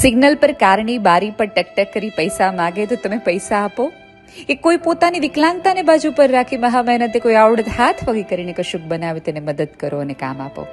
Signal પર કારની બારી પર ટકટક કરી પૈસા માગે તો તમે પૈસા આપો? કે કોઈ પોતાની વિકલાંગતાને બાજુ પર રાખી મહા મહેનતે કોઈ આવડત હાથ વગી કરીને કશુંક બનાવે તેને મદદ કરો અને કામ આપો?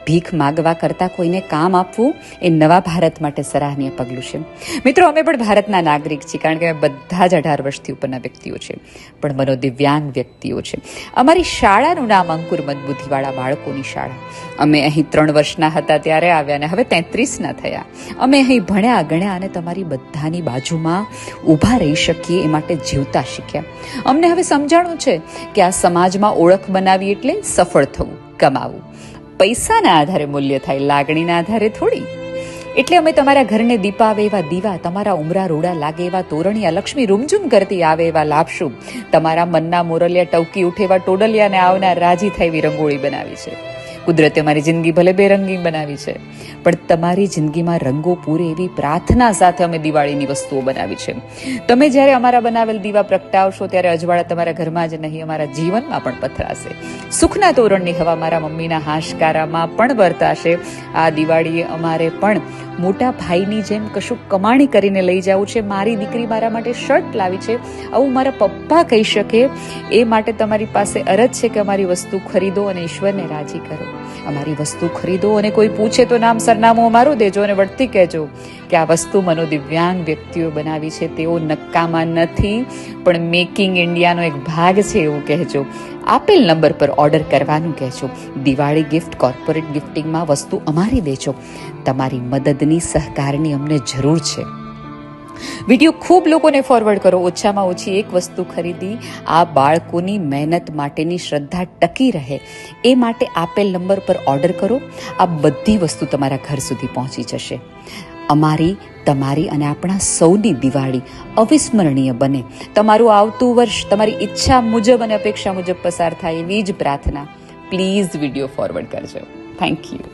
ભીખ માગવા કરતા કોઈને કામ આપવું એ નવા ભારત માટે સરાહનીય પગલું છે. મિત્રો, અમે પણ ભારતના નાગરિક છીએ, કારણ કે અમે બધા જ 18 વર્ષથી ઉપરના વ્યક્તિઓ છે, પણ મનોદિવ્યાંગ વ્યક્તિઓ છે. અમારી શાળાનું નામ અંકુર મદબુદ્ધિવાળા બાળકોની શાળા. અમે અહીં 3 વર્ષના હતા ત્યારે આવ્યા અને હવે 33ના થયા. અમે અહીં ભણ્યા ગણ્યા અને તમારી બધાની બાજુમાં ઊભા રહી શકીએ એ માટે જીવતા શીખ્યા. અમને હવે સમજાણું છે કે આ સમાજમાં ઓળખ બનાવી એટલે સફળ થવું, કમાવું. પૈસાના આધારે મૂલ્ય થાય, લાગણીના આધારે થોડી. એટલે અમે તમારા ઘરને દીપાવે એવા દીવા, તમારા ઉમરા રોડા લાગે એવા તોરણિયા, લક્ષ્મી રૂમઝૂમ કરતી આવે એવા લાપશું, તમારા મનના મોરલિયા ટવકી ઉઠે એવા ટોડલિયાને આવનાર રાજી થાય એવી રંગોળી બનાવી છે. કુદરતે અમારી જિંદગી ભલે બેરંગી બનાવી છે, પણ તમારી જિંદગીમાં રંગો પૂરે એવી પ્રાર્થના સાથે અમે દિવાળીની વસ્તુઓ બનાવી છે. તમે જ્યારે અમારા બનાવેલ દીવા પ્રગટાવશો ત્યારે અજવાળા તમારા ઘરમાં જ નહીં, અમારા જીવનમાં પણ પથરાશે. સુખના તોરણની હવા મારા મમ્મીના હાશકારામાં પણ વર્તાશે. આ દિવાળીએ અમારે પણ મોટા ભાઈની જેમ કશું કમાણી કરીને લઈ જવું છે. મારી દીકરી મારા માટે શર્ટ લાવી છે, આવું મારા પપ્પા કહી શકે. એ માટે તમારી પાસે અરજ છે કે અમારી વસ્તુ ખરીદો અને ઈશ્વરને રાજી કરો. અમારી વસ્તુ ખરીદો અને કોઈ પૂછે તો નામ સરનામું અમારું દેજો અને વળતી કહેજો કે આ વસ્તુ મનોદિવ્યાંગ વ્યક્તિઓ બનાવી છે, તેઓ નક્કામાં નથી પણ મેકિંગ ઇન્ડિયાનો એક ભાગ છે એવું કહેજો. આપેલ નંબર પર ઓર્ડર કરવાનું કહેજો. દિવાળી ગિફ્ટ, કોર્પોરેટ ગિફ્ટિંગમાં વસ્તુ અમારી દેજો. તમારી મદદની, સહકારની અમને જરૂર છે. વિડીયો ખૂબ લોકોને ફોરવર્ડ કરો. ઓછામાં ઓછી એક વસ્તુ ખરીદી આ બાળકોની મહેનત માટેની શ્રદ્ધા ટકી રહે એ માટે આપેલ નંબર પર ઓર્ડર કરો. આ બધી વસ્તુ તમારા ઘર સુધી પહોંચી જશે. અમારી, તમારી અને આપણા સૌની દિવાળી અવિસ્મરણીય બને. તમારું આવતું વર્ષ તમારી ઈચ્છા મુજબ અને અપેક્ષા મુજબ પસાર થાય એવી જ પ્રાર્થના. પ્લીઝ વિડીયો ફોરવર્ડ કરજો. Thank you.